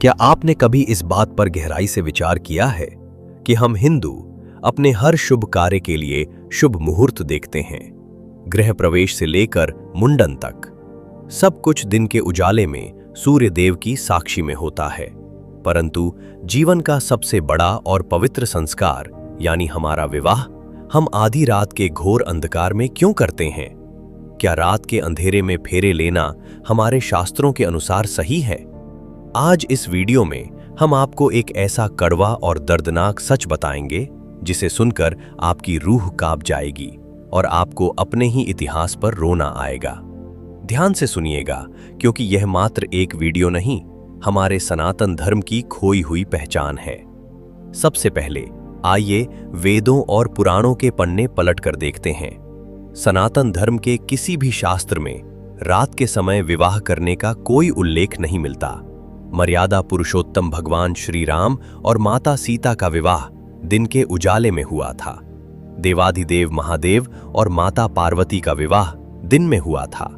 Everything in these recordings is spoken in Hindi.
क्या आपने कभी इस बात पर गहराई से विचार किया है कि हम हिंदू अपने हर शुभ कार्य के लिए शुभ मुहूर्त देखते हैं? गृह प्रवेश से लेकर मुंडन तक सब कुछ दिन के उजाले में सूर्य देव की साक्षी में होता है। परंतु जीवन का सबसे बड़ा और पवित्र संस्कार यानी हमारा विवाह हम आधी रात के घोर अंधकार में क्यों करते हैं? क्या रात के अंधेरे में फेरे लेना हमारे शास्त्रों के अनुसार सही है? आज इस वीडियो में हम आपको एक ऐसा कड़वा और दर्दनाक सच बताएंगे जिसे सुनकर आपकी रूह कांप जाएगी और आपको अपने ही इतिहास पर रोना आएगा। ध्यान से सुनिएगा, क्योंकि यह मात्र एक वीडियो नहीं, हमारे सनातन धर्म की खोई हुई पहचान है। सबसे पहले आइए वेदों और पुराणों के पन्ने पलटकर देखते हैं। सनातन धर्म के किसी भी शास्त्र में रात के समय विवाह करने का कोई उल्लेख नहीं मिलता। मर्यादा पुरुषोत्तम भगवान श्री राम और माता सीता का विवाह दिन के उजाले में हुआ था। देवाधिदेव महादेव और माता पार्वती का विवाह दिन में हुआ था।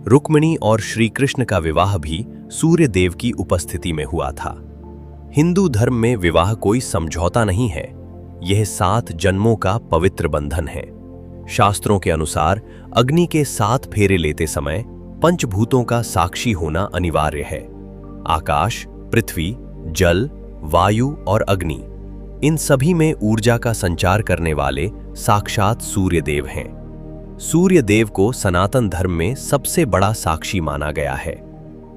रुक्मिणी और श्री कृष्ण का विवाह भी सूर्य देव की उपस्थिति में हुआ था। हिंदू धर्म में विवाह कोई समझौता नहीं है, यह 7 जन्मों का पवित्र बंधन है। शास्त्रों के अनुसार अग्नि के 7 फेरे लेते समय पंचभूतों का साक्षी होना अनिवार्य है। आकाश, पृथ्वी, जल, वायु और अग्नि, इन सभी में ऊर्जा का संचार करने वाले साक्षात सूर्य देव हैं। सूर्य देव को सनातन धर्म में सबसे बड़ा साक्षी माना गया है।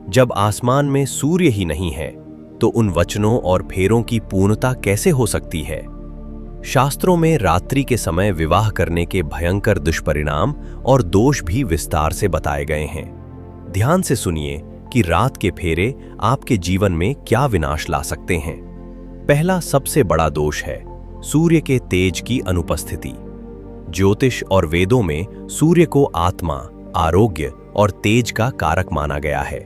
जब आसमान में सूर्य ही नहीं है तो उन वचनों और फेरों की पूर्णता कैसे हो सकती है? शास्त्रों में रात्रि के समय विवाह करने के भयंकर दुष्परिणाम और दोष भी विस्तार से बताए गए हैं। ध्यान से सुनिए कि रात के फेरे आपके जीवन में क्या विनाश ला सकते हैं। पहला सबसे बड़ा दोष है सूर्य के तेज की अनुपस्थिति। ज्योतिष और वेदों में सूर्य को आत्मा, आरोग्य और तेज का कारक माना गया है।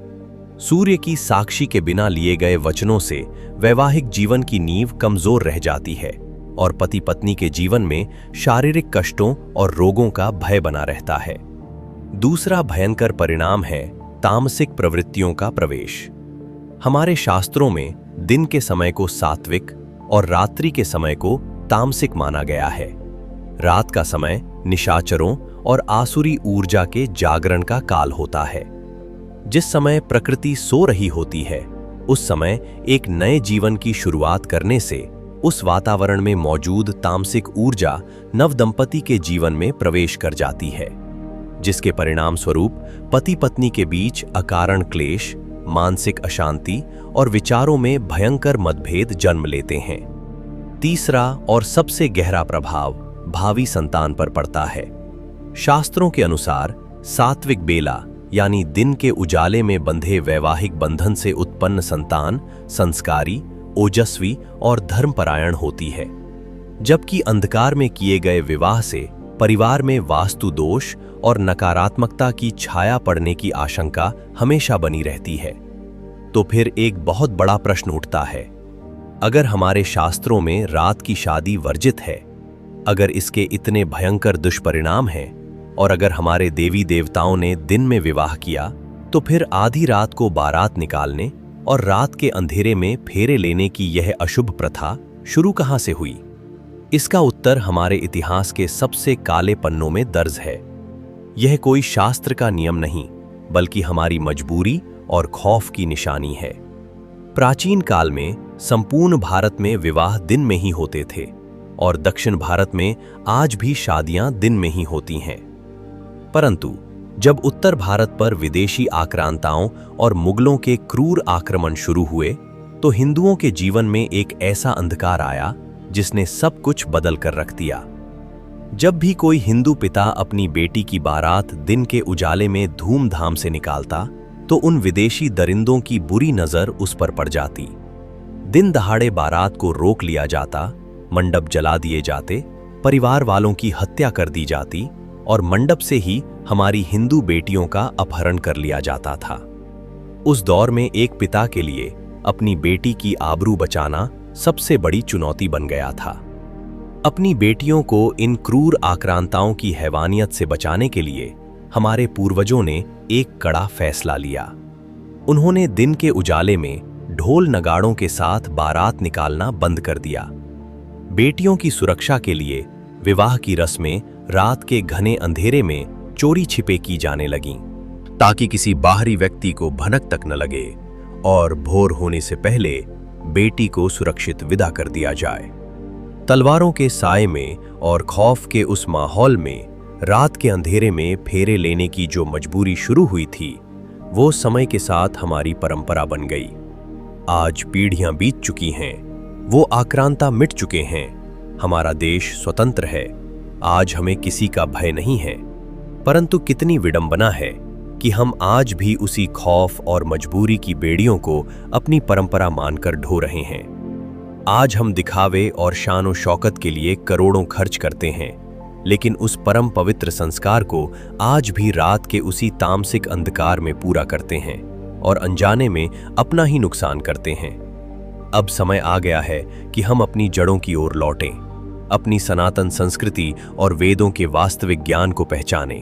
सूर्य की साक्षी के बिना लिए गए वचनों से वैवाहिक जीवन की नींव कमजोर रह जाती है और पति पत्नी के जीवन में शारीरिक कष्टों और रोगों का भय बना रहता है। दूसरा भयंकर परिणाम है तामसिक प्रवृत्तियों का प्रवेश। हमारे शास्त्रों में दिन के समय को सात्विक और रात्रि के समय को तामसिक माना गया है। रात का समय निशाचरों और आसुरी ऊर्जा के जागरण का काल होता है। जिस समय प्रकृति सो रही होती है, उस समय एक नए जीवन की शुरुआत करने से उस वातावरण में मौजूद तामसिक ऊर्जा नवदंपति के जीवन में प्रवेश कर जाती है, जिसके परिणाम स्वरूप पति पत्नी के बीच अकारण क्लेश, मानसिक अशांति और विचारों में भयंकर मतभेद जन्म लेते हैं। तीसरा और सबसे गहरा प्रभाव भावी संतान पर पड़ता है। शास्त्रों के अनुसार सात्विक बेला यानी दिन के उजाले में बंधे वैवाहिक बंधन से उत्पन्न संतान संस्कारी, ओजस्वी और धर्मपरायण होती है, जबकि अंधकार में किए गए विवाह से परिवार में वास्तु दोष और नकारात्मकता की छाया पड़ने की आशंका हमेशा बनी रहती है। तो फिर एक बहुत बड़ा प्रश्न उठता है, अगर हमारे शास्त्रों में रात की शादी वर्जित है, अगर इसके इतने भयंकर दुष्परिणाम हैं और अगर हमारे देवी देवताओं ने दिन में विवाह किया, तो फिर आधी रात को बारात निकालने और रात के अंधेरे में फेरे लेने की यह अशुभ प्रथा शुरू कहां से हुई? इसका उत्तर हमारे इतिहास के सबसे काले पन्नों में दर्ज है। यह कोई शास्त्र का नियम नहीं, बल्कि हमारी मजबूरी और खौफ की निशानी है। प्राचीन काल में संपूर्ण भारत में विवाह दिन में ही होते थे और दक्षिण भारत में आज भी शादियां दिन में ही होती हैं। परंतु जब उत्तर भारत पर विदेशी आक्रांताओं और मुगलों के क्रूर आक्रमण शुरू हुए, तो हिंदुओं के जीवन में एक ऐसा अंधकार आया जिसने सब कुछ बदल कर रख दिया। जब भी कोई हिंदू पिता अपनी बेटी की बारात दिन के उजाले में धूमधाम से निकालता, तो उन विदेशी दरिंदों की बुरी नजर उस पर पड़ जाती। दिन दहाड़े बारात को रोक लिया जाता, मंडप जला दिए जाते, परिवार वालों की हत्या कर दी जाती और मंडप से ही हमारी हिंदू बेटियों का अपहरण कर लिया जाता था। उस दौर में एक पिता के लिए अपनी बेटी की आबरू बचाना सबसे बड़ी चुनौती बन गया था। अपनी बेटियों को इन क्रूर आक्रांताओं की हैवानियत से बचाने के लिए हमारे पूर्वजों ने एक कड़ा फैसला लिया। उन्होंने दिन के उजाले में ढोल नगाड़ों के साथ बारात निकालना बंद कर दिया। बेटियों की सुरक्षा के लिए विवाह की रस्में रात के घने अंधेरे में चोरी छिपे की जाने लगीं, ताकि किसी बाहरी व्यक्ति को भनक तक न लगे और भोर होने से पहले बेटी को सुरक्षित विदा कर दिया जाए। तलवारों के साए में और खौफ के उस माहौल में रात के अंधेरे में फेरे लेने की जो मजबूरी शुरू हुई थी, वो समय के साथ हमारी परंपरा बन गई। आज पीढ़ियां बीत चुकी हैं, वो आक्रांता मिट चुके हैं। हमारा देश स्वतंत्र है, आज हमें किसी का भय नहीं है। परंतु कितनी विडंबना है कि हम आज भी उसी खौफ और मजबूरी की बेड़ियों को अपनी परंपरा मानकर ढो रहे हैं। आज हम दिखावे और शान शौकत के लिए करोड़ों खर्च करते हैं, लेकिन उस परम पवित्र संस्कार को आज भी रात के उसी तामसिक अंधकार में पूरा करते हैं और अनजाने में अपना ही नुकसान करते हैं। अब समय आ गया है कि हम अपनी जड़ों की ओर लौटें, अपनी सनातन संस्कृति और वेदों के वास्तविक ज्ञान को पहचानें।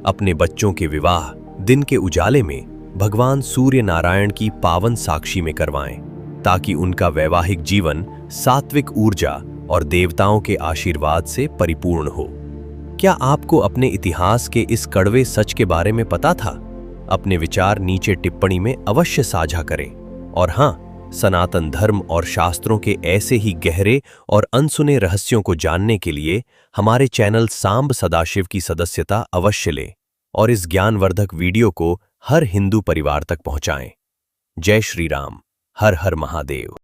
अपने बच्चों के विवाह दिन के उजाले में भगवान सूर्य नारायण की पावन साक्षी में करवाएं, ताकि उनका वैवाहिक जीवन सात्विक ऊर्जा और देवताओं के आशीर्वाद से परिपूर्ण हो। क्या आपको अपने इतिहास के इस कड़वे सच के बारे में पता था? अपने विचार नीचे टिप्पणी में अवश्य साझा करें। और हाँ, सनातन धर्म और शास्त्रों के ऐसे ही गहरे और अनसुने रहस्यों को जानने के लिए हमारे चैनल सांब सदाशिव की सदस्यता अवश्य लें और इस ज्ञानवर्धक वीडियो को हर हिंदू परिवार तक पहुंचाएं। जय श्री राम। हर हर महादेव।